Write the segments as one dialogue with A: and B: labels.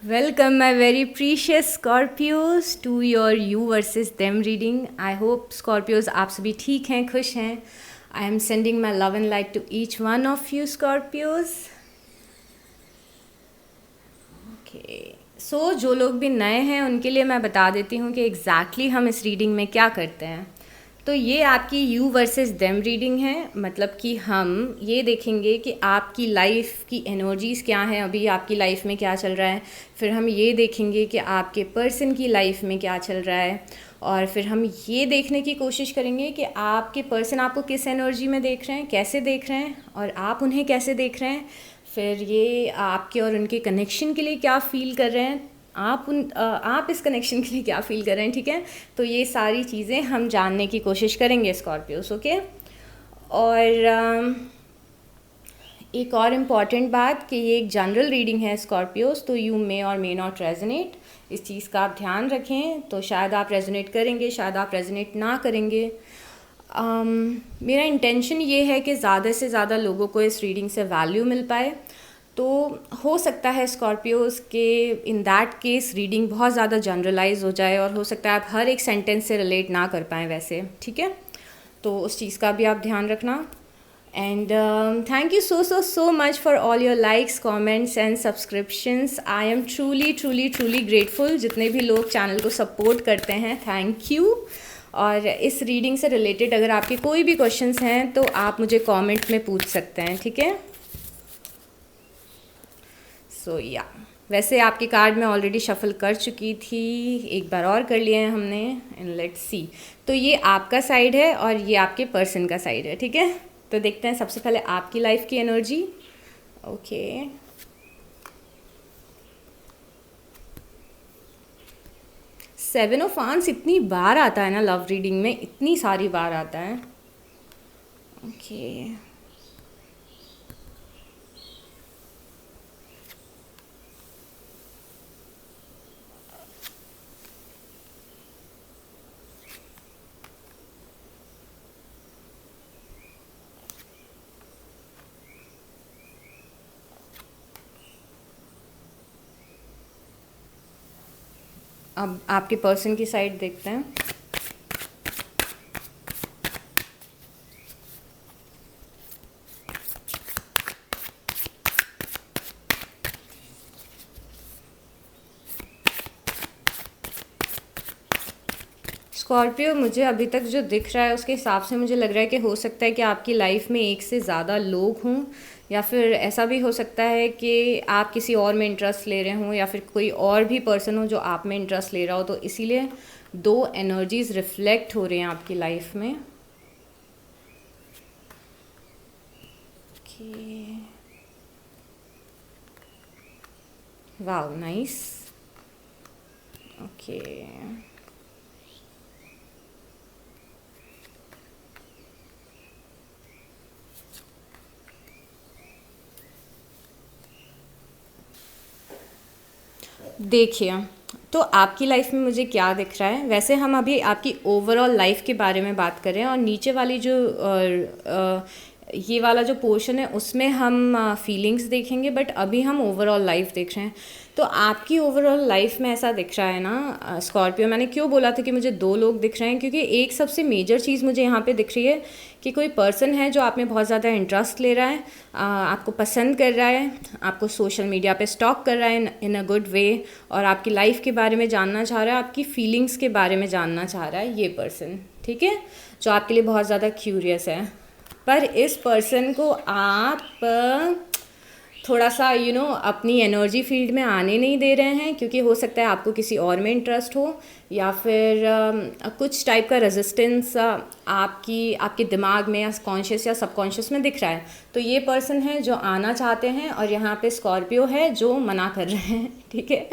A: Welcome, my very precious Scorpios, to your you versus them reading. I hope Scorpios आप सभी ठीक हैं, खुश हैं. I am sending my love and light to each one of you Scorpios. Okay. So जो लोग भी नए हैं उनके लिए मैं बता देती हूँ कि exactly हम इस रीडिंग में क्या करते हैं. तो ये आपकी यू वर्सेस देम रीडिंग है. मतलब कि हम ये देखेंगे कि आपकी लाइफ की एनर्जीज़ क्या हैं, अभी आपकी लाइफ में क्या चल रहा है. फिर हम ये देखेंगे कि आपके पर्सन की लाइफ में क्या चल रहा है. और फिर हम ये देखने की कोशिश करेंगे कि आपके पर्सन आपको किस एनर्जी में देख रहे हैं, कैसे देख रहे हैं, और आप उन्हें कैसे देख रहे हैं. फिर ये आपके और उनके कनेक्शन के लिए क्या फ़ील कर रहे हैं, आप इस कनेक्शन के लिए क्या फ़ील कर रहे हैं. ठीक है, तो ये सारी चीज़ें हम जानने की कोशिश करेंगे स्कॉर्पियोस. ओके. और एक और इम्पॉर्टेंट बात कि ये एक जनरल रीडिंग है स्कॉर्पियोस, तो यू मे और मे नॉट रेजोनेट. इस चीज़ का आप ध्यान रखें. तो शायद आप रेजोनेट करेंगे, शायद आप रेजोनेट ना करेंगे. मेरा इंटेंशन ये है कि ज़्यादा से ज़्यादा लोगों को इस रीडिंग से वैल्यू मिल पाए. तो हो सकता है स्कॉर्पियोज़ के इन दैट केस रीडिंग बहुत ज़्यादा जनरलाइज हो जाए, और हो सकता है आप हर एक सेंटेंस से रिलेट ना कर पाएँ वैसे. ठीक है, तो उस चीज़ का भी आप ध्यान रखना. And thank you so much for all your likes, comments and subscriptions. I am truly grateful. जितने भी लोग चैनल को सपोर्ट करते हैं, थैंक यू. और इस रीडिंग से रिलेटेड अगर आपके कोई भी क्वेश्चंस हैं तो आप मुझे कमेंट में पूछ सकते हैं. ठीक है. सो या वैसे आपके कार्ड मैं ऑलरेडी शफल कर चुकी थी, एक बार और कर लिए हैं हमने. And let's see. तो ये आपका साइड है और ये आपके पर्सन का साइड है. ठीक है, तो देखते हैं सबसे पहले आपकी लाइफ की energy. Okay. Seven of wands इतनी बार आता है ना लव रीडिंग में, इतनी सारी बार आता है. ओके. अब आपके पर्सन की साइड देखते हैं. स्कॉर्पियो, मुझे अभी तक जो दिख रहा है उसके हिसाब से मुझे लग रहा है कि हो सकता है कि आपकी लाइफ में एक से ज़्यादा लोग हों, या फिर ऐसा भी हो सकता है कि आप किसी और में इंटरेस्ट ले रहे हों, या फिर कोई और भी पर्सन हो जो आप में इंटरेस्ट ले रहा हो. तो इसीलिए दो एनर्जीज रिफ्लेक्ट हो रही हैं आपकी लाइफ में. Wow, nice. ओके. देखिए, तो आपकी लाइफ में मुझे क्या दिख रहा है. वैसे हम अभी आपकी ओवरऑल लाइफ के बारे में बात कर रहे हैं, और नीचे वाली जो ये वाला जो पोर्शन है उसमें हम फीलिंग्स देखेंगे, बट अभी हम ओवरऑल लाइफ देख रहे हैं. तो आपकी ओवरऑल लाइफ में ऐसा दिख रहा है ना स्कॉर्पियो. मैंने क्यों बोला था कि मुझे दो लोग दिख रहे हैं, क्योंकि एक सबसे मेजर चीज़ मुझे यहाँ पे दिख रही है कि कोई पर्सन है जो आप में बहुत ज़्यादा इंटरेस्ट ले रहा है, आपको पसंद कर रहा है, आपको सोशल मीडिया पे स्टॉक कर रहा है इन अ गुड वे, और आपकी लाइफ के बारे में जानना चाह रहा है, आपकी फीलिंग्स के बारे में जानना चाह रहा है ये पर्सन. ठीक है, जो आपके लिए बहुत ज़्यादा क्यूरियस है. पर इस पर्सन को आप थोड़ा सा अपनी एनर्जी फील्ड में आने नहीं दे रहे हैं, क्योंकि हो सकता है आपको किसी और में इंटरेस्ट हो, या फिर कुछ टाइप का रेजिस्टेंस आपके दिमाग में या कॉन्शियस या सबकॉन्शियस में दिख रहा है. तो ये पर्सन है जो आना चाहते हैं, और यहाँ पे स्कॉर्पियो है जो मना कर रहे हैं. ठीक है,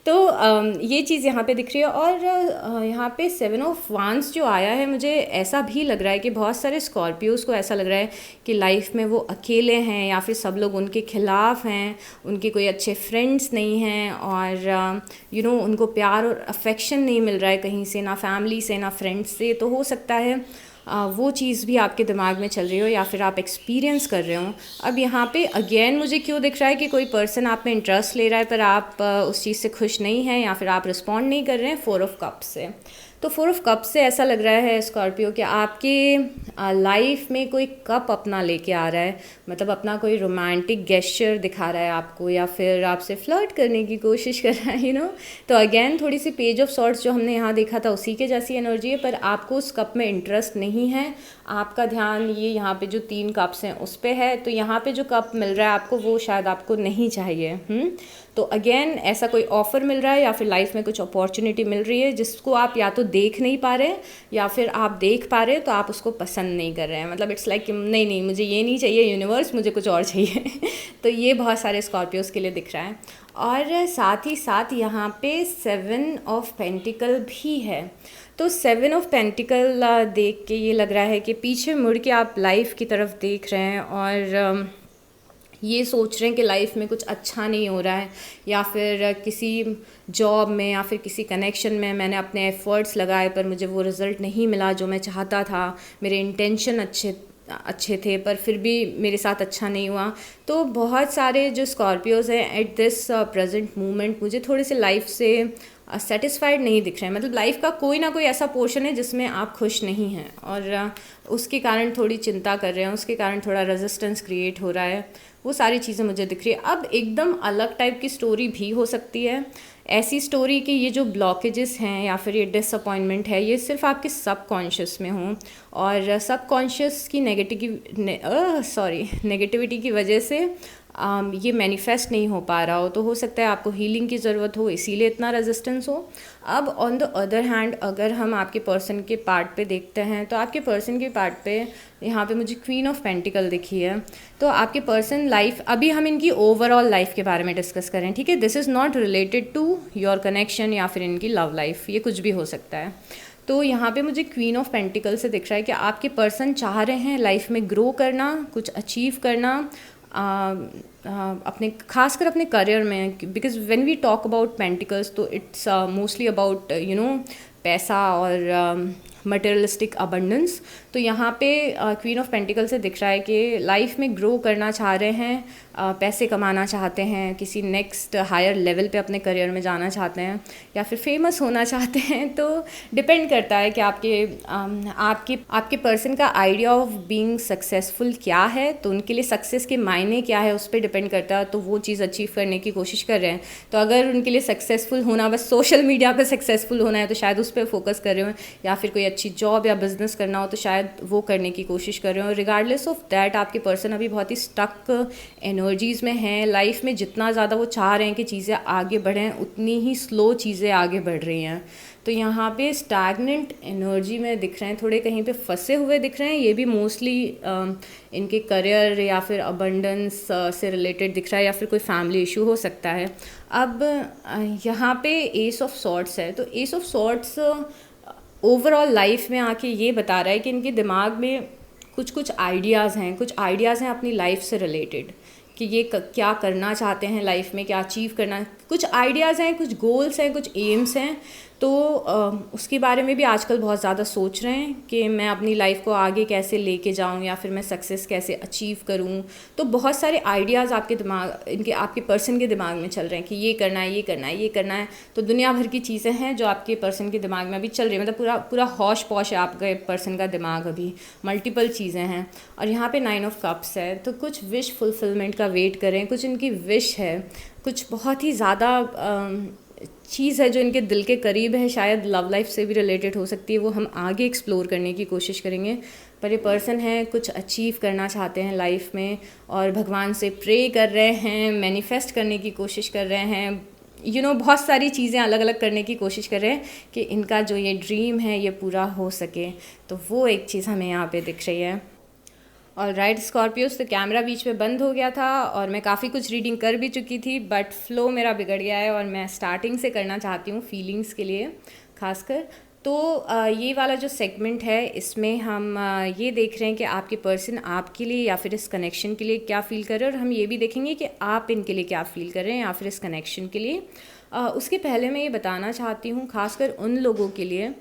A: तो ये चीज़ यहाँ पे दिख रही है. और यहाँ पे सेवन ऑफ वांड्स जो आया है, मुझे ऐसा भी लग रहा है कि बहुत सारे स्कॉर्पियोज़ को ऐसा लग रहा है कि लाइफ में वो अकेले हैं, या फिर सब लोग उनके खिलाफ हैं, उनके कोई अच्छे फ्रेंड्स नहीं हैं, और उनको प्यार और अफेक्शन नहीं मिल रहा है कहीं से, ना फैमिली से ना फ्रेंड्स से. तो हो सकता है वो चीज़ भी आपके दिमाग में चल रही हो या फिर आप एक्सपीरियंस कर रहे हो। अब यहाँ पे अगेन मुझे क्यों दिख रहा है कि कोई पर्सन आप में इंटरेस्ट ले रहा है पर आप उस चीज़ से खुश नहीं हैं या फिर आप रिस्पॉन्ड नहीं कर रहे हैं 4 ऑफ कप्स से। तो 4 ऑफ कप्स से ऐसा लग रहा है स्कॉर्पियो कि आपके लाइफ में कोई कप अपना लेके आ रहा है, मतलब अपना कोई रोमांटिक गेस्चर दिखा रहा है आपको या फिर आपसे फ्लर्ट करने की कोशिश कर रहा है, तो अगेन थोड़ी सी पेज ऑफ सॉर्ट्स जो हमने यहाँ देखा था उसी के जैसी एनर्जी है, पर आपको उस कप में इंटरेस्ट नहीं है। आपका ध्यान ये यहाँ पे जो 3 कप्स हैं उस पे है, तो यहाँ पे जो कप मिल रहा है आपको वो शायद आपको नहीं चाहिए। तो अगेन ऐसा कोई ऑफ़र मिल रहा है या फिर लाइफ में कुछ अपॉर्चुनिटी मिल रही है जिसको आप या तो देख नहीं पा रहे या फिर आप देख पा रहे तो आप उसको पसंद नहीं कर रहे हैं। मतलब इट्स लाइक नहीं नहीं मुझे ये नहीं चाहिए यूनिवर्स, मुझे कुछ और चाहिए। तो ये बहुत सारे स्कॉर्पियोज़ के लिए दिख रहा है। और साथ ही साथ यहाँ पे 7 ऑफ पेंटिकल भी है। तो 7 ऑफ पेंटिकल देख के ये लग रहा है कि पीछे मुड़ के आप लाइफ की तरफ देख रहे हैं और ये सोच रहे हैं कि लाइफ में कुछ अच्छा नहीं हो रहा है या फिर किसी जॉब में या फिर किसी कनेक्शन में मैंने अपने एफ़र्ट्स लगाए पर मुझे वो रिज़ल्ट नहीं मिला जो मैं चाहता था, मेरे इंटेंशन अच्छे थे पर फिर भी मेरे साथ अच्छा नहीं हुआ। तो बहुत सारे जो स्कॉर्पियोज़ हैं एट दिस प्रेजेंट मोमेंट मुझे थोड़े से लाइफ से सेटिस्फाइड नहीं दिख रहे हैं। मतलब लाइफ का कोई ना कोई ऐसा पोर्शन है जिसमें आप खुश नहीं हैं और उसके कारण थोड़ी चिंता कर रहे हैं, उसके कारण थोड़ा रेजिस्टेंस क्रिएट हो रहा है। वो सारी चीज़ें मुझे दिख रही है। अब एकदम अलग टाइप की स्टोरी भी हो सकती है, ऐसी स्टोरी कि ये जो ब्लॉकेजेस हैं या फिर ये डिसअपॉइंटमेंट है ये सिर्फ आपके सबकॉन्शियस में हों और सबकॉन्शियस की नेगेटिविटी की वजह से ये मैनिफेस्ट नहीं हो पा रहा हो। तो हो सकता है आपको हीलिंग की ज़रूरत हो, इसीलिए इतना रेजिस्टेंस हो। अब ऑन द अदर हैंड अगर हम आपके पर्सन के पार्ट पे देखते हैं तो आपके पर्सन के पार्ट पे यहाँ पे मुझे क्वीन ऑफ पेंटिकल दिखी है। तो आपके पर्सन लाइफ, अभी हम इनकी ओवरऑल लाइफ के बारे में डिस्कस करें, ठीक है। This is not related to your connection या फिर इनकी लव लाइफ, ये कुछ भी हो सकता है। तो यहाँ पे मुझे क्वीन ऑफ पेंटिकल से दिख रहा है कि आपके पर्सन चाह रहे हैं लाइफ में ग्रो करना, कुछ अचीव करना, अपने खासकर अपने करियर में, because when we talk about pentacles तो इट्स मोस्टली अबाउट पैसा और मटेरियलिस्टिक अबंडेंस। तो यहाँ पे क्वीन ऑफ पेंटिकल से दिख रहा है कि लाइफ में ग्रो करना चाह रहे हैं, पैसे कमाना चाहते हैं, किसी नेक्स्ट हायर लेवल पे अपने करियर में जाना चाहते हैं या फिर फेमस होना चाहते हैं। तो डिपेंड करता है कि आपके पर्सन का आइडिया ऑफ बीइंग सक्सेसफुल क्या है। तो उनके लिए सक्सेस के मायने क्या है उस पर डिपेंड करता है, तो वो चीज़ अचीव करने की कोशिश कर रहे हैं। तो अगर उनके लिए सक्सेसफुल होना बस सोशल मीडिया पर सक्सेसफुल होना है तो शायद उस पर फोकस कर रहे हो, या फिर कोई अच्छी जॉब या बिजनेस करना हो तो शायद वो करने की कोशिश कर रहे हो। रिगार्डलेस ऑफ दैट आपके पर्सन अभी बहुत ही स्टक एनर्जीज़ में हैं। लाइफ में जितना ज़्यादा वो चाह रहे हैं कि चीज़ें आगे बढ़ें उतनी ही स्लो चीज़ें आगे बढ़ रही हैं। तो यहाँ पे स्टैगनेंट एनर्जी में दिख रहे हैं, थोड़े कहीं पे फंसे हुए दिख रहे हैं। ये भी मोस्टली इनके करियर या फिर अबंडेंस से रिलेटेड दिख रहा है या फिर कोई फैमिली इशू हो सकता है। अब यहाँ पे एस ऑफ सॉर्ट्स है, तो as of sorts overall life में आके ये बता रहा है कि इनके दिमाग में कुछ आइडियाज़ हैं अपनी लाइफ से रिलेटेड कि ये क्या करना चाहते हैं लाइफ में, क्या अचीव करना। कुछ आइडियाज़ हैं, कुछ गोल्स हैं, कुछ एम्स हैं। तो उसके बारे में भी आजकल बहुत ज़्यादा सोच रहे हैं कि मैं अपनी लाइफ को आगे कैसे लेके जाऊं या फिर मैं सक्सेस कैसे अचीव करूं। तो बहुत सारे आइडियाज़ आपके पर्सन के दिमाग में चल रहे हैं कि ये करना है, ये करना है, ये करना है। तो दुनिया भर की चीज़ें हैं जो आपके पर्सन के दिमाग में अभी चल रही है। मतलब पूरा हौश पौश है आपके पर्सन का दिमाग, अभी मल्टीपल चीज़ें हैं। और यहाँ पे 9 ऑफ कप्स है, तो कुछ विश फुलफिलमेंट का वेट करें। कुछ इनकी विश है, कुछ बहुत ही ज़्यादा चीज़ है जो इनके दिल के करीब है, शायद लव लाइफ से भी रिलेटेड हो सकती है। वो हम आगे एक्सप्लोर करने की कोशिश करेंगे। पर ये पर्सन है कुछ अचीव करना चाहते हैं लाइफ में और भगवान से प्रे कर रहे हैं, मैनिफेस्ट करने की कोशिश कर रहे हैं, बहुत सारी चीज़ें अलग अलग करने की कोशिश कर रहे हैं कि इनका जो ये ड्रीम है ये पूरा हो सके। तो वो एक चीज़ हमें यहाँ पे दिख रही है। और राइट स्कॉर्पियोस, तो कैमरा बीच में बंद हो गया था और मैं काफ़ी कुछ रीडिंग कर भी चुकी थी, बट फ्लो मेरा बिगड़ गया है और मैं स्टार्टिंग से करना चाहती हूँ फीलिंग्स के लिए खासकर। तो ये वाला जो सेगमेंट है इसमें हम ये देख रहे हैं कि आपके पर्सन आपके लिए या फिर इस कनेक्शन के लिए क्या फ़ील कर रहे हैं, और हम ये भी देखेंगे कि आप इनके लिए क्या फ़ील कर रहे हैं या फिर इस कनेक्शन के लिए। उसके पहले मैं ये बताना चाहती हूँ खासकर उन लोगों के लिए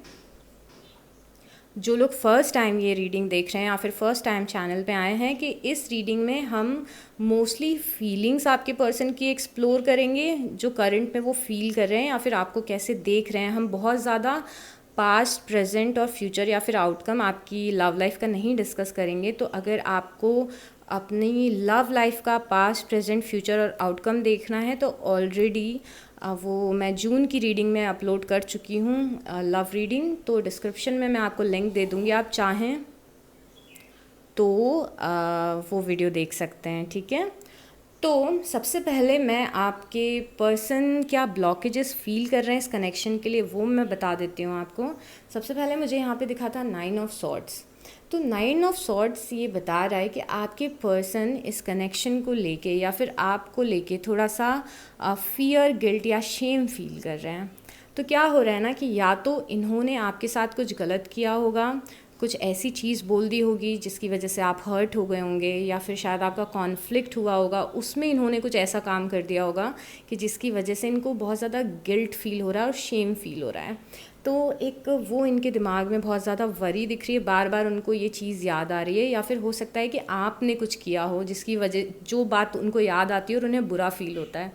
A: जो लोग फर्स्ट टाइम ये रीडिंग देख रहे हैं या फिर फर्स्ट टाइम चैनल पे आए हैं, कि इस रीडिंग में हम मोस्टली फीलिंग्स आपके पर्सन की एक्सप्लोर करेंगे, जो करंट में वो फील कर रहे हैं या फिर आपको कैसे देख रहे हैं। हम बहुत ज़्यादा पास्ट, प्रेजेंट और फ्यूचर या फिर आउटकम आपकी लव लाइफ का नहीं डिस्कस करेंगे। तो अगर आपको अपनी लव लाइफ का पास्ट, प्रेजेंट, फ्यूचर और आउटकम देखना है तो ऑलरेडी वो मैं जून की रीडिंग में अपलोड कर चुकी हूँ, लव रीडिंग। तो डिस्क्रिप्शन में मैं आपको लिंक दे दूँगी, आप चाहें तो वो वीडियो देख सकते हैं, ठीक है। तो सबसे पहले मैं आपके पर्सन क्या ब्लॉकेजेस फील कर रहे हैं इस कनेक्शन के लिए, वो मैं बता देती हूँ आपको। सबसे पहले मुझे यहाँ पे दिखा था 9 ऑफ सॉर्ड्स। तो 9 ऑफ सॉर्ड्स ये बता रहा है कि आपके पर्सन इस कनेक्शन को लेके या फिर आपको लेके थोड़ा सा फियर, गिल्ट या शेम फील कर रहे हैं। तो क्या हो रहा है ना कि या तो इन्होंने आपके साथ कुछ गलत किया होगा, कुछ ऐसी चीज़ बोल दी होगी जिसकी वजह से आप हर्ट हो गए होंगे, या फिर शायद आपका कॉन्फ्लिक्ट हुआ होगा, उसमें इन्होंने कुछ ऐसा काम कर दिया होगा कि जिसकी वजह से इनको बहुत ज़्यादा गिल्ट फील हो रहा है और शेम फील हो रहा है। तो एक वो इनके दिमाग में बहुत ज़्यादा वरी दिख रही है, बार बार उनको ये चीज़ याद आ रही है, या फिर हो सकता है कि आपने कुछ किया हो जिसकी वजह, जो बात उनको याद आती है और उन्हें बुरा फील होता है।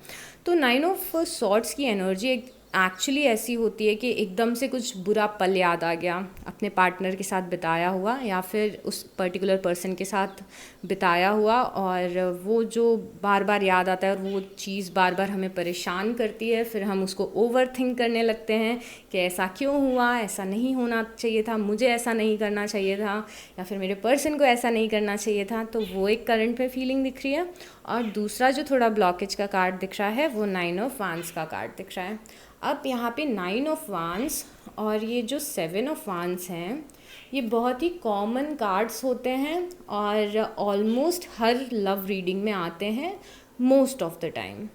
A: तो 9 ऑफ सॉर्ड्स की एनर्जी एक्चुअली ऐसी होती है कि एकदम से कुछ बुरा पल याद आ गया, अपने पार्टनर के साथ बिताया हुआ या फिर उस पर्टिकुलर पर्सन के साथ बिताया हुआ, और वो जो बार बार याद आता है और वो चीज़ बार बार हमें परेशान करती है। फिर हम उसको ओवर थिंक करने लगते हैं कि ऐसा क्यों हुआ, ऐसा नहीं होना चाहिए था, मुझे ऐसा नहीं करना चाहिए था, या फिर मेरे पर्सन को ऐसा नहीं करना चाहिए था। तो वो एक करंट पे फीलिंग दिख रही है। और दूसरा जो थोड़ा ब्लॉकेज का कार्ड दिख रहा है वो 9 ऑफ वांस का कार्ड दिख रहा है। अब यहाँ पे 9 ऑफ वांस और ये जो 7 ऑफ वांस हैं, ये बहुत ही कॉमन कार्ड्स होते हैं और ऑलमोस्ट हर लव रीडिंग में आते हैं मोस्ट ऑफ द टाइम।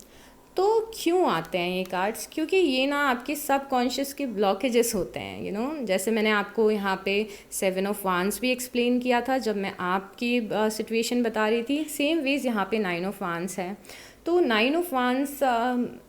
A: तो क्यों आते हैं ये कार्ड्स? क्योंकि ये ना आपके सबकॉन्शियस के ब्लॉकेजेस होते हैं, जैसे मैंने आपको यहाँ पे 7 ऑफ वांस भी एक्सप्लेन किया था जब मैं आपकी सिचुएशन बता रही थी, सेम वेज यहाँ पे 9 ऑफ वांस है। तो 9 ऑफ वांस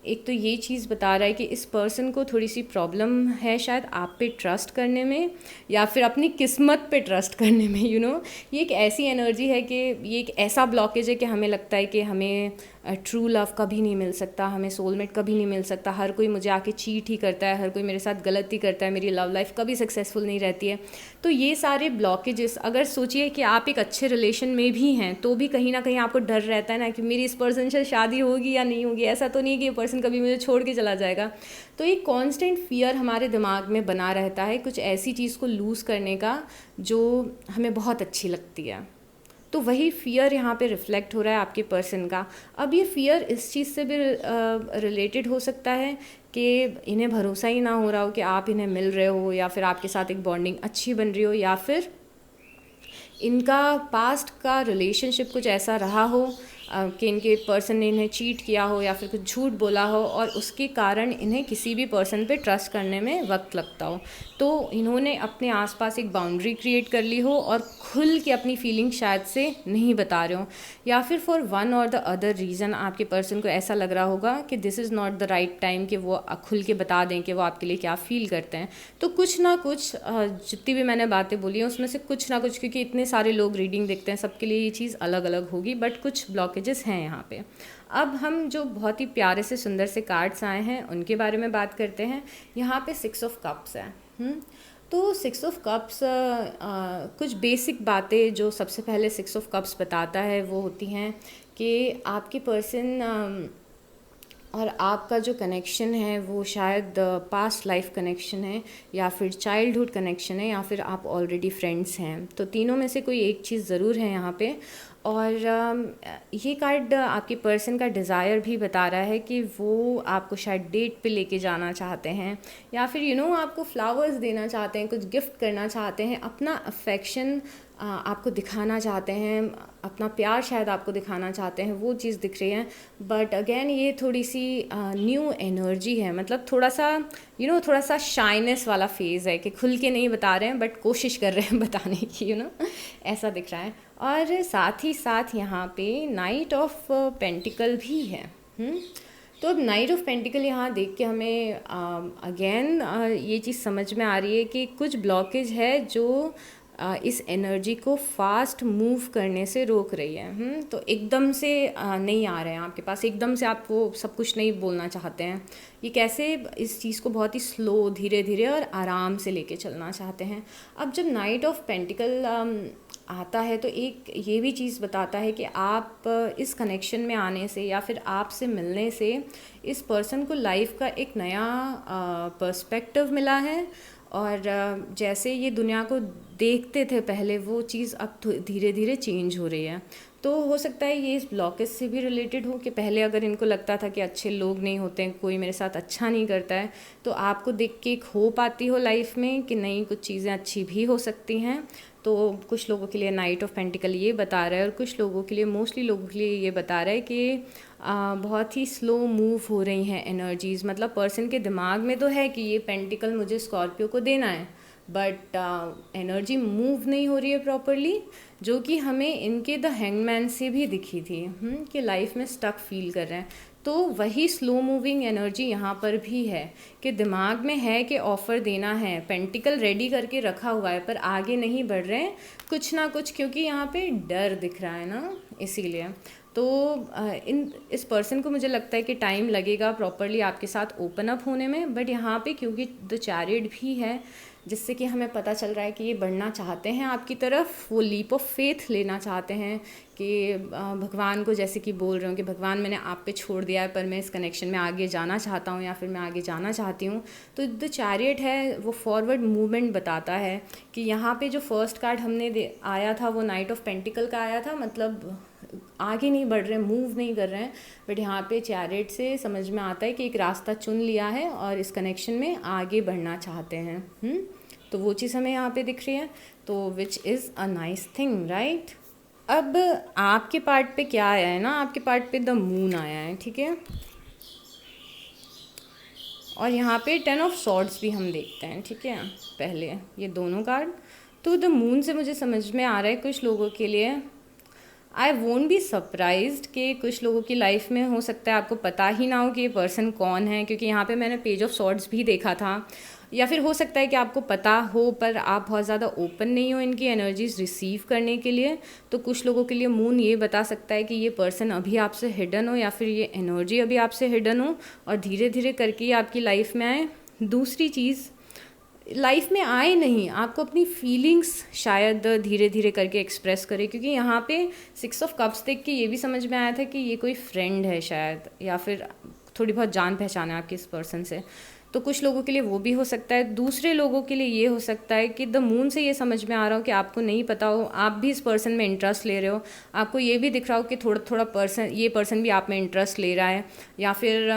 A: एक तो ये चीज़ बता रहा है कि इस पर्सन को थोड़ी सी प्रॉब्लम है शायद आप पे ट्रस्ट करने में या फिर अपनी किस्मत पे ट्रस्ट करने में। ये एक ऐसी एनर्जी है कि ये एक ऐसा ब्लॉकेज है कि हमें लगता है कि हमें ट्रू लव कभी नहीं मिल सकता, हमें सोलमेट कभी नहीं मिल सकता, हर कोई मुझे आके चीट ही करता है, हर कोई मेरे साथ गलती करता है, मेरी लव लाइफ कभी सक्सेसफुल नहीं रहती है। तो ये सारे ब्लॉकेजेस, अगर सोचिए कि आप एक अच्छे रिलेशन में भी हैं तो भी कहीं ना कहीं आपको डर रहता है ना कि मेरी इस पर्सन से शादी होगी या नहीं होगी, ऐसा तो नहीं कि ये पर्सन कभी मुझे छोड़ के चला जाएगा। तो एक कॉन्स्टेंट फियर हमारे दिमाग में बना रहता है कुछ ऐसी चीज़ को लूज़ करने का जो हमें बहुत अच्छी लगती है। तो वही फियर यहाँ पे रिफ्लेक्ट हो रहा है आपके पर्सन का। अब ये फियर इस चीज़ से भी रिलेटेड हो सकता है कि इन्हें भरोसा ही ना हो रहा हो कि आप इन्हें मिल रहे हो, या फिर आपके साथ एक बॉन्डिंग अच्छी बन रही हो, या फिर इनका पास्ट का रिलेशनशिप कुछ ऐसा रहा हो कि इनके पर्सन ने इन्हें चीट किया हो या फिर कुछ झूठ बोला हो और उसके कारण इन्हें किसी भी पर्सन पे ट्रस्ट करने में वक्त लगता हो। तो इन्होंने अपने आसपास एक बाउंड्री क्रिएट कर ली हो और खुल के अपनी फीलिंग शायद से नहीं बता रहे हो, या फिर फॉर वन और द अदर रीज़न आपके पर्सन को ऐसा लग रहा होगा कि this is not the right time कि वो खुल के बता दें कि वो आपके लिए क्या फ़ील करते हैं। तो कुछ ना कुछ जितनी भी मैंने बातें बोली हैं उसमें से कुछ ना कुछ, क्योंकि इतने सारे लोग रीडिंग देखते हैं, सबके लिए ये चीज़ अलग अलग होगी, बट कुछ ब्लॉकेजेस हैं यहाँ पे। अब हम जो बहुत ही प्यारे से सुंदर से कार्ड्स आए हैं उनके बारे में बात करते हैं। यहाँ पे 6 ऑफ कप्स है। तो 6 ऑफ कप्स कुछ बेसिक बातें जो सबसे पहले 6 ऑफ कप्स बताता है वो होती हैं कि आपके पर्सन और आपका जो कनेक्शन है वो शायद पास्ट लाइफ कनेक्शन है, या फिर चाइल्डहुड कनेक्शन है, या फिर आप ऑलरेडी फ्रेंड्स हैं। तो तीनों में से कोई एक चीज़ ज़रूर है यहाँ पे। और ये कार्ड आपके पर्सन का डिज़ायर भी बता रहा है कि वो आपको शायद डेट पे लेके जाना चाहते हैं, या फिर आपको फ्लावर्स देना चाहते हैं, कुछ गिफ्ट करना चाहते हैं, अपना अफेक्शन आपको दिखाना चाहते हैं, अपना प्यार शायद आपको दिखाना चाहते हैं, वो चीज़ दिख रही है। बट अगेन ये थोड़ी सी न्यू एनर्जी है, मतलब थोड़ा सा थोड़ा सा शाइनेस वाला फेज़ है कि खुल के नहीं बता रहे हैं बट कोशिश कर रहे हैं बताने की, ऐसा दिख रहा है। और साथ ही साथ यहाँ पे नाइट ऑफ पेंटिकल भी है। तो अब नाइट ऑफ पेंटिकल यहाँ देख के हमें अगेन ये चीज़ समझ में आ रही है कि कुछ ब्लॉकेज है जो इस एनर्जी को फास्ट मूव करने से रोक रही है। तो एकदम से नहीं आ रहे हैं आपके पास, एकदम से आप वो सब कुछ नहीं बोलना चाहते हैं। ये कैसे इस चीज़ को बहुत ही स्लो, धीरे धीरे और आराम से लेके चलना चाहते हैं। अब जब नाइट ऑफ पेंटिकल आता है तो एक ये भी चीज़ बताता है कि आप इस कनेक्शन में आने से या फिर आपसे मिलने से इस पर्सन को लाइफ का एक नया पर्सपेक्टिव मिला है, और जैसे ये दुनिया को देखते थे पहले वो चीज़ अब धीरे धीरे चेंज हो रही है। तो हो सकता है ये इस ब्लॉकेज से भी रिलेटेड हो कि पहले अगर इनको लगता था कि अच्छे लोग नहीं होते हैं, कोई मेरे साथ अच्छा नहीं करता है, तो आपको देख के एक होप आती हो लाइफ में कि नहीं, कुछ चीज़ें अच्छी भी हो सकती हैं। तो कुछ लोगों के लिए नाइट ऑफ पेंटिकल ये बता रहा है, और कुछ लोगों के लिए, मोस्टली लोगों के लिए ये बता रहा है कि बहुत ही स्लो मूव हो रही हैं एनर्जीज़। मतलब पर्सन के दिमाग में तो है कि ये पेंटिकल मुझे स्कॉर्पियो को देना है, बट एनर्जी मूव नहीं हो रही है प्रॉपरली, जो कि हमें इनके द हैंगमैन से भी दिखी थी कि लाइफ में स्टक फील कर रहे हैं। तो वही स्लो मूविंग एनर्जी यहाँ पर भी है कि दिमाग में है कि ऑफ़र देना है, पेंटिकल रेडी करके रखा हुआ है, पर आगे नहीं बढ़ रहे हैं कुछ ना कुछ, क्योंकि यहाँ पे डर दिख रहा है ना, इसीलिए। तो इस पर्सन को मुझे लगता है कि टाइम लगेगा प्रॉपरली आपके साथ ओपन अप होने में, बट यहाँ पे क्योंकि द चैरियट भी है, जिससे कि हमें पता चल रहा है कि ये बढ़ना चाहते हैं आपकी तरफ, वो लीप ऑफ फेथ लेना चाहते हैं कि भगवान को जैसे कि बोल रहे हो कि भगवान मैंने आप पे छोड़ दिया है, पर मैं इस कनेक्शन में आगे जाना चाहता हूँ या फिर मैं आगे जाना चाहती हूँ। तो द चैरियट है वो फॉरवर्ड मूवमेंट बताता है कि यहाँ पे जो फर्स्ट कार्ड हमने आया था वो नाइट ऑफ पेंटिकल का आया था, मतलब आगे नहीं बढ़ रहे, मूव नहीं कर रहे हैं, बट यहाँ पे चैरियट से समझ में आता है कि एक रास्ता चुन लिया है और इस कनेक्शन में आगे बढ़ना चाहते हैं। तो वो चीज़ हमें यहाँ पे दिख रही है, तो which is a nice thing, right. अब आपके पार्ट पे क्या आया है ना, आपके पार्ट पे द मून आया है, ठीक है। और यहाँ पे 10 ऑफ सॉर्ड्स भी हम देखते हैं, ठीक है, पहले ये दोनों कार्ड। तो द मून से मुझे समझ में आ रहा है कुछ लोगों के लिए आई वोंट बी सरप्राइज्ड कि कुछ लोगों की लाइफ में हो सकता है आपको पता ही ना हो कि ये पर्सन कौन है, क्योंकि यहाँ पे मैंने पेज ऑफ सॉर्ड्स भी देखा था। या फिर हो सकता है कि आपको पता हो पर आप बहुत ज़्यादा ओपन नहीं हो इनकी एनर्जीज रिसीव करने के लिए। तो कुछ लोगों के लिए मून ये बता सकता है कि ये पर्सन अभी आपसे हिडन हो, या फिर ये एनर्जी अभी आपसे हिडन हो और धीरे धीरे करके ये आपकी लाइफ में आए। दूसरी चीज़, लाइफ में आए नहीं, आपको अपनी फीलिंग्स शायद धीरे धीरे करके एक्सप्रेस करे, क्योंकि यहाँ पे 6 ऑफ कप्स देख के ये भी समझ में आया था कि ये कोई फ्रेंड है शायद, या फिर थोड़ी बहुत जान पहचान है आपकी इस पर्सन से। तो कुछ लोगों के लिए वो भी हो सकता है। दूसरे लोगों के लिए ये हो सकता है कि द मून से ये समझ में आ रहा हो कि आपको नहीं पता हो, आप भी इस पर्सन में इंटरेस्ट ले रहे हो, आपको ये भी दिख रहा हो कि थोड़ा थोड़ा ये पर्सन भी आप में इंटरेस्ट ले रहा है, या फिर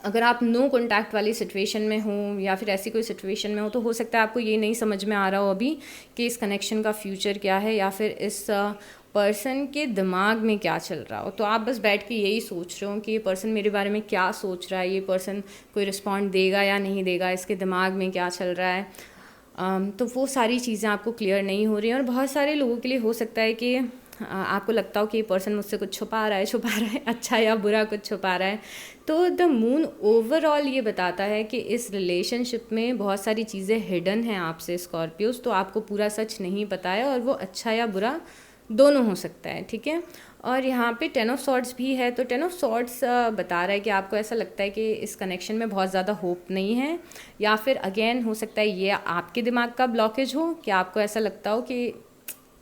A: अगर आप नो कॉन्टैक्ट वाली सिचुएशन में हो या फिर ऐसी कोई सिचुएशन में हो, तो हो सकता है आपको ये नहीं समझ में आ रहा हो अभी कि इस कनेक्शन का फ्यूचर क्या है, या फिर इस पर्सन के दिमाग में क्या चल रहा हो। तो आप बस बैठ के यही सोच रहे हो कि ये पर्सन मेरे बारे में क्या सोच रहा है, ये पर्सन कोई रिस्पॉन्ड देगा या नहीं देगा, इसके दिमाग में क्या चल रहा है। तो वो सारी चीज़ें आपको क्लियर नहीं हो रही हैं। और बहुत सारे लोगों के लिए हो सकता है कि आपको लगता हो कि ये पर्सन मुझसे कुछ छुपा रहा है, अच्छा या बुरा कुछ छुपा रहा है। तो द मून ओवरऑल ये बताता है कि इस रिलेशनशिप में बहुत सारी चीज़ें हिडन हैं आपसे स्कॉर्पियोस, तो आपको पूरा सच नहीं पता है, और वो अच्छा या बुरा दोनों हो सकता है, ठीक है। और यहाँ पे 10 ऑफ सॉर्ड्स भी है, तो 10 ऑफ सॉर्ड्स बता रहा है कि आपको ऐसा लगता है कि इस कनेक्शन में बहुत ज़्यादा होप नहीं है, या फिर अगेन हो सकता है ये आपके दिमाग का ब्लॉकेज हो कि आपको ऐसा लगता हो कि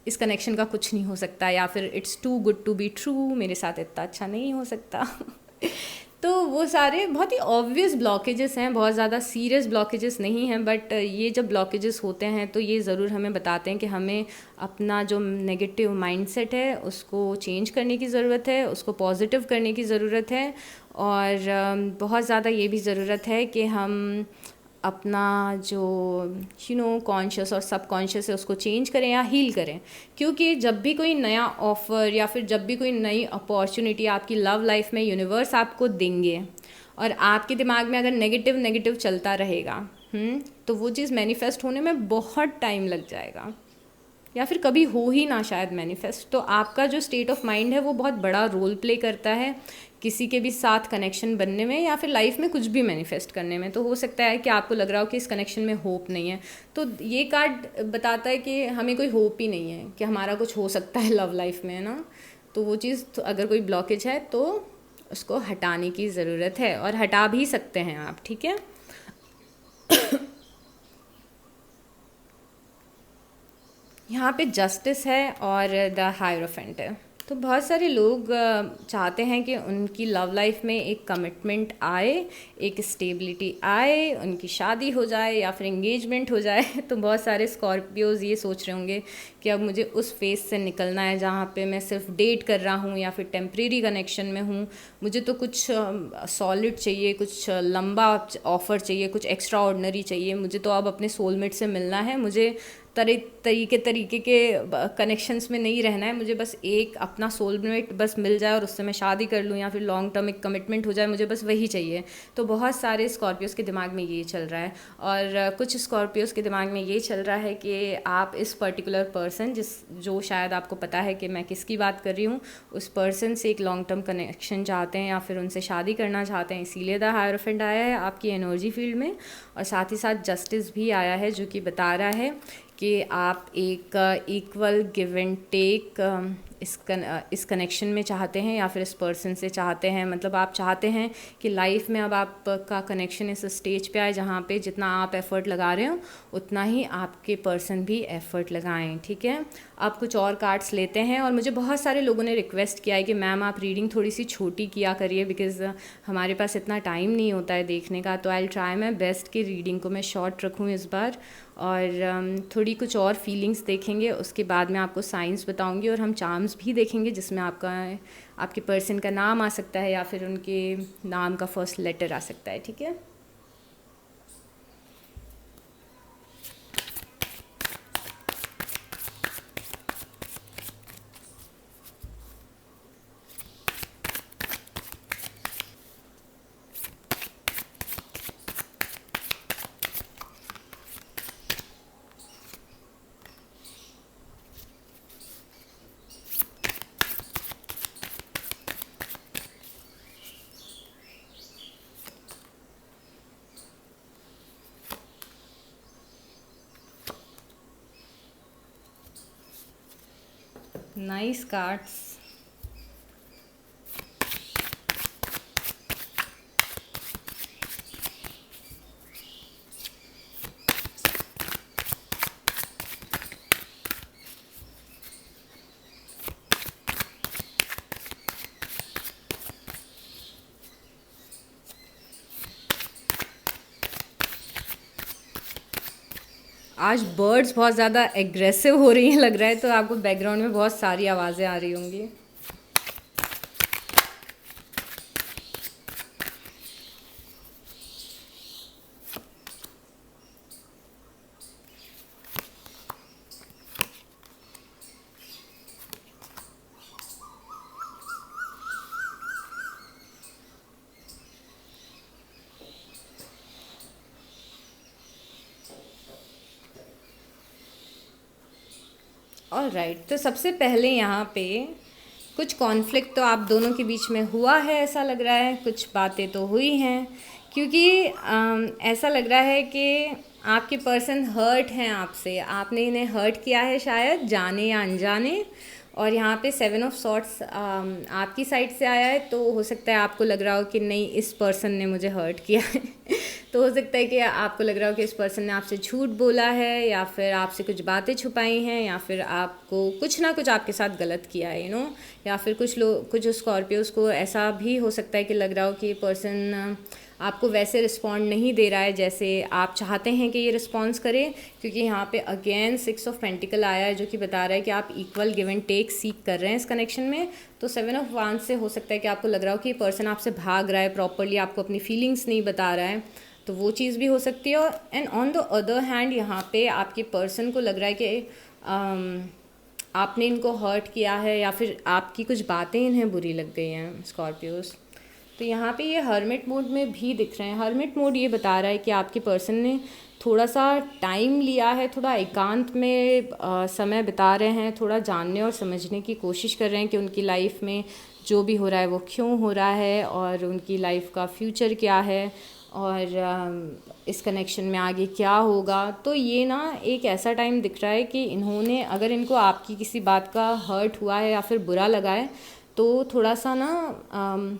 A: इस कनेक्शन का कुछ नहीं हो सकता, या फिर it's too good to be true, मेरे साथ इतना अच्छा नहीं हो सकता। तो वो सारे बहुत ही ऑब्वियस ब्लॉकेजेस हैं, बहुत ज़्यादा सीरियस ब्लॉकेजेस नहीं हैं, बट ये जब ब्लॉकेजेस होते हैं तो ये ज़रूर हमें बताते हैं कि हमें अपना जो नेगेटिव माइंडसेट है उसको चेंज करने की ज़रूरत है, उसको पॉजिटिव करने की ज़रूरत है, और बहुत ज़्यादा ये भी ज़रूरत है कि हम अपना जो कॉन्शियस और सबकॉन्शियस है उसको चेंज करें या हील करें। क्योंकि जब भी कोई नया ऑफ़र या फिर जब भी कोई नई अपॉर्चुनिटी आपकी लव लाइफ में यूनिवर्स आपको देंगे, और आपके दिमाग में अगर नेगेटिव चलता रहेगा तो वो चीज़ मैनिफेस्ट होने में बहुत टाइम लग जाएगा, या फिर कभी हो ही ना शायद मैनिफेस्ट। तो आपका जो स्टेट ऑफ माइंड है वो बहुत बड़ा रोल प्ले करता है किसी के भी साथ कनेक्शन बनने में या फिर लाइफ में कुछ भी मैनिफेस्ट करने में। तो हो सकता है कि आपको लग रहा हो कि इस कनेक्शन में होप नहीं है, तो ये कार्ड बताता है कि हमें कोई होप ही नहीं है कि हमारा कुछ हो सकता है लव लाइफ में, है ना। तो वो चीज़ तो अगर कोई ब्लॉकेज है तो उसको हटाने की ज़रूरत है, और हटा भी सकते हैं आप, ठीक है। यहाँ पे जस्टिस है और द हायरोफेंट है। तो बहुत सारे लोग चाहते हैं कि उनकी लव लाइफ में एक कमिटमेंट आए, एक स्टेबिलिटी आए, उनकी शादी हो जाए या फिर एंगेजमेंट हो जाए। तो बहुत सारे स्कॉर्पियोज ये सोच रहे होंगे कि अब मुझे उस फेज से निकलना है जहाँ पे मैं सिर्फ डेट कर रहा हूँ या फिर टेम्प्रेरी कनेक्शन में हूँ। मुझे तो कुछ सॉलिड चाहिए, कुछ लंबा ऑफर चाहिए, कुछ एक्स्ट्रा ऑर्डिनरी चाहिए। मुझे तो अब अपने सोलमेट से मिलना है, मुझे तरीके के कनेक्शंस में नहीं रहना है। मुझे बस एक अपना सोलमेट बस मिल जाए और उससे मैं शादी कर लूँ या फिर लॉन्ग टर्म एक कमिटमेंट हो जाए, मुझे बस वही चाहिए। तो बहुत सारे स्कॉर्पियोज़ के दिमाग में ये चल रहा है, और कुछ स्कॉर्पियोज़ के दिमाग में ये चल रहा है कि आप इस पर्टिकुलर पर्सन जो शायद आपको पता है कि मैं किसकी बात कर रही हूँ, उस पर्सन से एक लॉन्ग टर्म कनेक्शन चाहते हैं या फिर उनसे शादी करना चाहते हैं। इसीलिए द हायरोफेंट आया है आपकी एनर्जी फील्ड में, और साथ ही साथ जस्टिस भी आया है जो कि बता रहा है कि आप एक इक्वल गिव एंड टेक इस कनेक्शन में चाहते हैं या फिर इस पर्सन से चाहते हैं। मतलब आप चाहते हैं कि लाइफ में अब आपका कनेक्शन इस स्टेज पे आए जहाँ पे जितना आप एफ़र्ट लगा रहे हो उतना ही आपके पर्सन भी एफ़र्ट लगाएं, ठीक है। आप कुछ और कार्ड्स लेते हैं, और मुझे बहुत सारे लोगों ने रिक्वेस्ट किया है कि मैम आप रीडिंग थोड़ी सी छोटी किया करिए, बिकॉज़ हमारे पास इतना टाइम नहीं होता है देखने का। तो I will try my best कि रीडिंग को मैं शॉर्ट रखूँ इस बार, और थोड़ी कुछ और फीलिंग्स देखेंगे, उसके बाद मैं आपको साइंस बताऊंगी, और हम चार्म्स भी देखेंगे जिसमें आपके पर्सन का नाम आ सकता है या फिर उनके नाम का फर्स्ट लेटर आ सकता है, ठीक है। Nice cards. आज बर्ड्स बहुत ज़्यादा एग्रेसिव हो रही हैं लग रहा है, तो आपको बैकग्राउंड में बहुत सारी आवाज़ें आ रही होंगी। ऑलराइट, तो सबसे पहले यहाँ पे कुछ कॉन्फ्लिक्ट तो आप दोनों के बीच में हुआ है ऐसा लग रहा है, कुछ बातें तो हुई हैं, क्योंकि ऐसा लग रहा है कि आपके पर्सन हर्ट हैं आपसे, आपने इन्हें हर्ट किया है शायद जाने या अनजाने। और यहाँ पे 7 ऑफ सॉर्ट्स आपकी साइड से आया है, तो हो सकता है आपको लग रहा हो कि नहीं इस पर्सन ने मुझे हर्ट किया है। तो हो सकता है कि आपको लग रहा हो कि इस पर्सन ने आपसे झूठ बोला है, या फिर आपसे कुछ बातें छुपाई हैं, या फिर आपको कुछ ना कुछ आपके साथ गलत किया है, या फिर कुछ स्कॉर्पियोज को ऐसा भी हो सकता है कि लग रहा हो कि ये पर्सन आपको वैसे रिस्पॉन्ड नहीं दे रहा है जैसे आप चाहते हैं कि ये रिस्पॉन्स करे, क्योंकि यहाँ पे अगेन 6 ऑफ पेंटिकल आया है जो कि बता रहा है कि आप इक्वल गिव एंड टेक सीख कर रहे हैं इस कनेक्शन में। तो 7 ऑफ वांड्स से हो सकता है कि आपको लग रहा हो कि ये पर्सन आपसे भाग रहा है, प्रॉपरली आपको अपनी फीलिंग्स नहीं बता रहा है, तो वो चीज़ भी हो सकती है। And on the other hand यहाँ पे आपके पर्सन को लग रहा है कि आपने इनको हर्ट किया है, या फिर आपकी कुछ बातें इन्हें बुरी लग गई हैं स्कॉर्पियोज। तो यहाँ पे ये हर्मिट मोड में भी दिख रहे हैं। हर्मिट मोड ये बता रहा है कि आपके पर्सन ने थोड़ा सा टाइम लिया है, थोड़ा एकांत में समय बिता रहे हैं, थोड़ा जानने और समझने की कोशिश कर रहे हैं कि उनकी लाइफ में जो भी हो रहा है वो क्यों हो रहा है और उनकी लाइफ का फ्यूचर क्या है और इस कनेक्शन में आगे क्या होगा। तो ये ना एक ऐसा टाइम दिख रहा है कि इन्होंने, अगर इनको आपकी किसी बात का हर्ट हुआ है या फिर बुरा लगा है, तो थोड़ा सा ना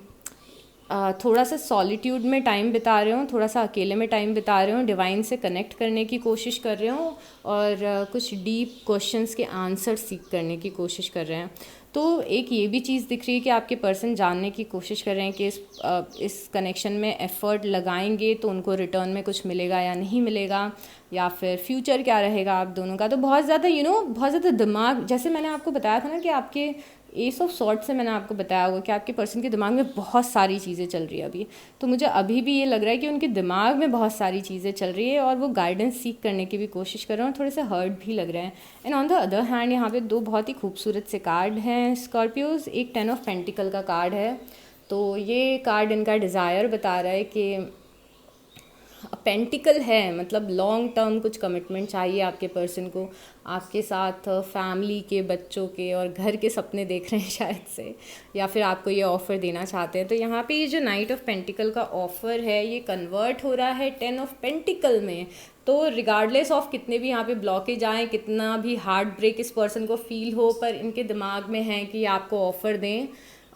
A: थोड़ा सा सॉलिट्यूड में टाइम बिता रहे हो, थोड़ा सा अकेले में टाइम बिता रहे हो, डिवाइन से कनेक्ट करने की कोशिश कर रहे हो और कुछ डीप क्वेश्चंस के आंसर सीख करने की कोशिश कर रहे हैं। तो एक ये भी चीज़ दिख रही है कि आपके पर्सन जानने की कोशिश कर रहे हैं कि इस कनेक्शन में एफ़र्ट लगाएंगे तो उनको रिटर्न में कुछ मिलेगा या नहीं मिलेगा, या फिर फ्यूचर क्या रहेगा आप दोनों का। तो बहुत ज़्यादा बहुत ज़्यादा दिमाग, जैसे मैंने आपको बताया था ना कि आपके एस ऑफ सॉर्ट से मैंने आपको बताया होगा कि आपके पर्सन के दिमाग में बहुत सारी चीज़ें चल रही है अभी। तो मुझे अभी भी ये लग रहा है कि उनके दिमाग में बहुत सारी चीज़ें चल रही है और वो गाइडेंस सीख करने की भी कोशिश कर रहे हैं और थोड़े से हर्ट भी लग रहे हैं। And on the other hand यहाँ पे दो बहुत ही खूबसूरत से कार्ड हैं स्कॉर्पियोज। एक 10 ऑफ पेंटिकल का कार्ड है। तो ये कार्ड इनका डिज़ायर बता रहा है कि पेंटिकल है, मतलब लॉन्ग टर्म कुछ कमिटमेंट चाहिए आपके पर्सन को, आपके साथ फैमिली के, बच्चों के और घर के सपने देख रहे हैं शायद से, या फिर आपको ये ऑफ़र देना चाहते हैं। तो यहाँ पे ये जो नाइट ऑफ पेंटिकल का ऑफ़र है ये कन्वर्ट हो रहा है 10 ऑफ पेंटिकल में। तो रिगार्डलेस ऑफ कितने भी यहाँ पे ब्लॉकेज आए, कितना भी हार्ट ब्रेक इस पर्सन को फील हो, पर इनके दिमाग में है कि आपको ऑफ़र दें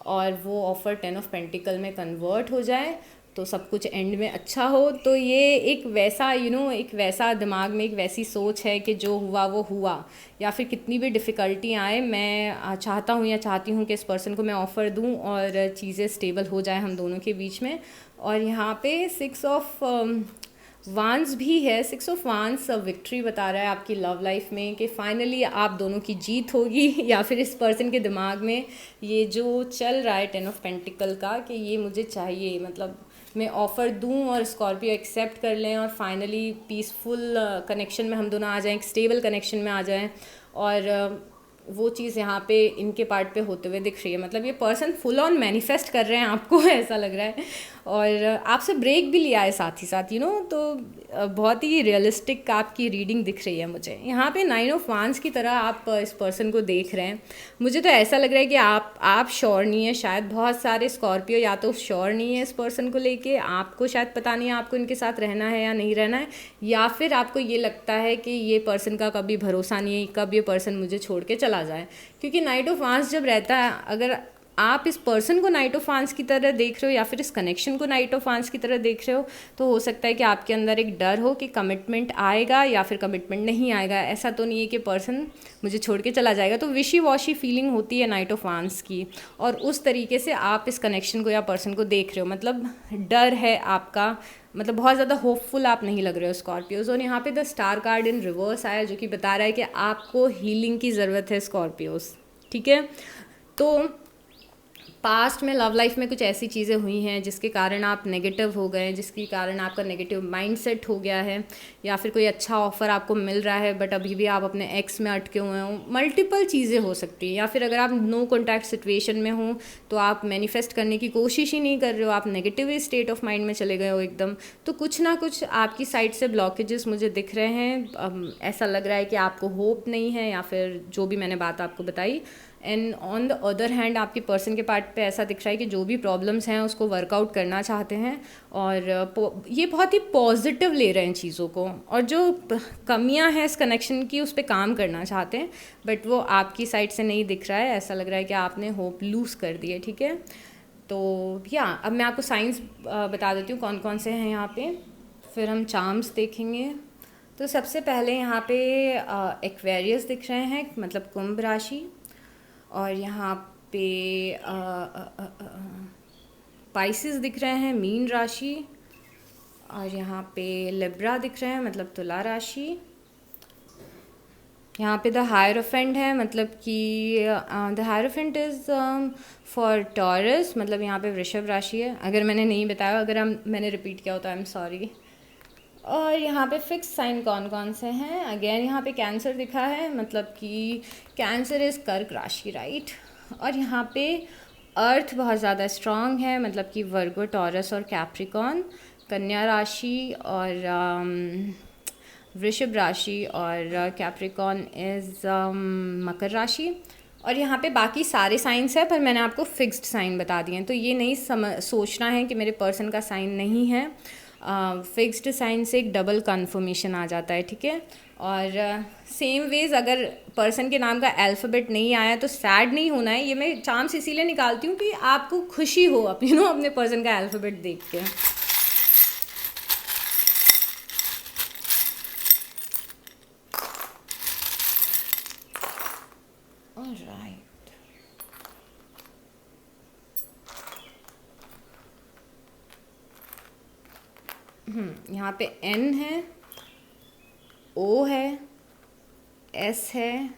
A: और वो ऑफ़र 10 ऑफ पेंटिकल में कन्वर्ट हो जाए तो सब कुछ एंड में अच्छा हो। तो ये एक वैसा एक वैसा दिमाग में एक वैसी सोच है कि जो हुआ वो हुआ, या फिर कितनी भी डिफ़िकल्टी आए मैं चाहता हूँ या चाहती हूँ कि इस पर्सन को मैं ऑफ़र दूँ और चीज़ें स्टेबल हो जाए हम दोनों के बीच में। और यहाँ पे 6 ऑफ वांस भी है। 6 ऑफ वांस विक्ट्री बता रहा है आपकी लव लाइफ में कि फाइनली आप दोनों की जीत होगी, या फिर इस पर्सन के दिमाग में ये जो चल रहा है 10 ऑफ पेंटिकल का कि ये मुझे चाहिए, मतलब मैं ऑफ़र दूं और स्कॉर्पियो एक्सेप्ट कर लें और फाइनली पीसफुल कनेक्शन में हम दोनों आ जाएं, एक स्टेबल कनेक्शन में आ जाएं। और वो चीज़ यहाँ पे इनके पार्ट पे होते हुए दिख रही है। मतलब ये पर्सन फुल ऑन मैनिफेस्ट कर रहे हैं आपको ऐसा लग रहा है, और आपसे ब्रेक भी लिया है साथ ही साथ तो बहुत ही रियलिस्टिक आपकी रीडिंग दिख रही है मुझे। यहाँ पे 9 ऑफ वांस की तरह आप इस पर्सन को देख रहे हैं। मुझे तो ऐसा लग रहा है कि आप श्योर नहीं है, शायद बहुत सारे स्कॉर्पियो या तो श्योर नहीं है इस पर्सन को लेके, आपको शायद पता नहीं है आपको इनके साथ रहना है या नहीं रहना है, या फिर आपको ये लगता है कि ये पर्सन का कभी भरोसा नहीं है, कब ये पर्सन मुझे छोड़ के चला जाए। क्योंकि नाइट ऑफ वांस जब रहता है, अगर आप इस पर्सन को नाइट ऑफ वांस की तरह देख रहे हो या फिर इस कनेक्शन को नाइट ऑफ वांस की तरह देख रहे हो, तो हो सकता है कि आपके अंदर एक डर हो कि कमिटमेंट आएगा या फिर कमिटमेंट नहीं आएगा। ऐसा तो नहीं है कि पर्सन मुझे छोड़ के चला जाएगा। तो विशी वॉशी फीलिंग होती है नाइट ऑफ वांस की, और उस तरीके से आप इस कनेक्शन को या पर्सन को देख रहे हो। मतलब डर है आपका, मतलब बहुत ज़्यादा होपफुल आप नहीं लग रहे हो स्कॉर्पियोज। और यहाँ पे the star card in reverse आया जो कि बता रहा है कि आपको हीलिंग की ज़रूरत है स्कॉर्पियोज। ठीक है, तो पास्ट में लव लाइफ में कुछ ऐसी चीज़ें हुई हैं जिसके कारण आप नेगेटिव हो गए, जिसके कारण आपका नेगेटिव माइंडसेट हो गया है, या फिर कोई अच्छा ऑफ़र आपको मिल रहा है बट अभी भी आप अपने एक्स में अटके हुए हों। मल्टीपल चीज़ें हो सकती हैं, या फिर अगर आप नो कॉन्टैक्ट सिचुएशन में हों तो आप मैनिफेस्ट करने की कोशिश ही नहीं कर रहे हो, आप नेगेटिव स्टेट ऑफ माइंड में चले गए हो एकदम। तो कुछ ना कुछ आपकी साइड से ब्लॉकेजेस मुझे दिख रहे हैं। ऐसा लग रहा है कि आपको होप नहीं है, या फिर जो भी मैंने बात आपको बताई। And on the other hand आपके पर्सन के पार्ट पे ऐसा दिख रहा है कि जो भी प्रॉब्लम्स हैं उसको वर्कआउट करना चाहते हैं, और ये बहुत ही पॉजिटिव ले रहे हैं चीज़ों को, और जो कमियां हैं इस कनेक्शन की उस पर काम करना चाहते हैं, बट वो आपकी साइड से नहीं दिख रहा है। ऐसा लग रहा है कि आपने होप लूज़ कर दी है। ठीक है, तो अब मैं आपको साइंस बता देती हूँ कौन कौन से हैं यहाँ पे, फिर हम चार्म्स देखेंगे। तो सबसे पहले यहाँ पे एक्वेरियस दिख रहे हैं, मतलब कुंभ राशि, और यहाँ पे पाइसेस दिख रहे हैं, मीन राशि, और यहाँ पे लिब्रा दिख रहे हैं, मतलब तुला राशि। यहाँ पे द हायरोफेंट है, मतलब कि the hierophant is for taurus, मतलब यहाँ पे वृषभ राशि है। अगर मैंने नहीं बताया, अगर मैंने रिपीट किया हो तो आई एम सॉरी। और यहाँ पे फिक्स साइन कौन कौन से हैं, अगेन यहाँ पे कैंसर दिखा है, मतलब कि कैंसर इज़ कर्क राशि, राइट। और यहाँ पे अर्थ बहुत ज़्यादा स्ट्रॉन्ग है, मतलब कि वर्गो, टॉरस और कैप्रिकॉन। कन्या राशि और वृषभ राशि और कैप्रिकॉन इज़ मकर राशि। और यहाँ पे बाकी सारे साइंस है, पर मैंने आपको फिक्स्ड साइन बता दिए हैं, तो ये नहीं सोचना है कि मेरे पर्सन का साइन नहीं है। फिक्स्ड साइन से एक डबल कन्फर्मेशन आ जाता है, ठीक है। और सेम वेज अगर पर्सन के नाम का अल्फ़ाबेट नहीं आया तो सैड नहीं होना है। ये मैं चांस इसीलिए निकालती हूँ कि आपको खुशी हो अपने पर्सन का अल्फ़ाबेट देख के। ऑलराइट, यहाँ पे एन है, ओ है, एस है,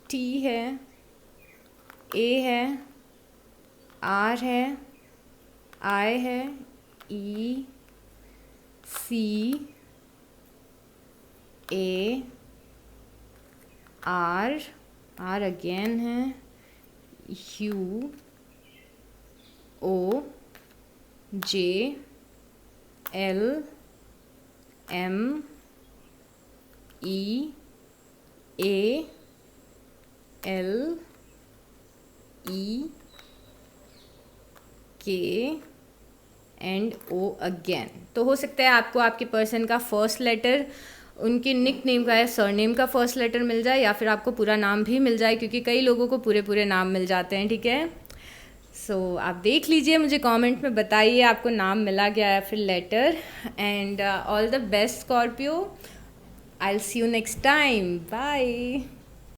A: टी है, ए है, आर है, आई है, E, C, A, R again है, U, O, J, L, M, E, A, L, E, K and O again. तो हो सकता है आपको आपके पर्सन का फर्स्ट लेटर उनके निक नेम का या सरनेम का फर्स्ट लेटर मिल जाए, या फिर आपको पूरा नाम भी मिल जाए, क्योंकि कई लोगों को पूरे पूरे नाम मिल जाते हैं, ठीक है। सो आप देख लीजिए, मुझे कमेंट में बताइए आपको नाम मिला गया या फिर letter. And all the best Scorpio, I will see you next time, bye.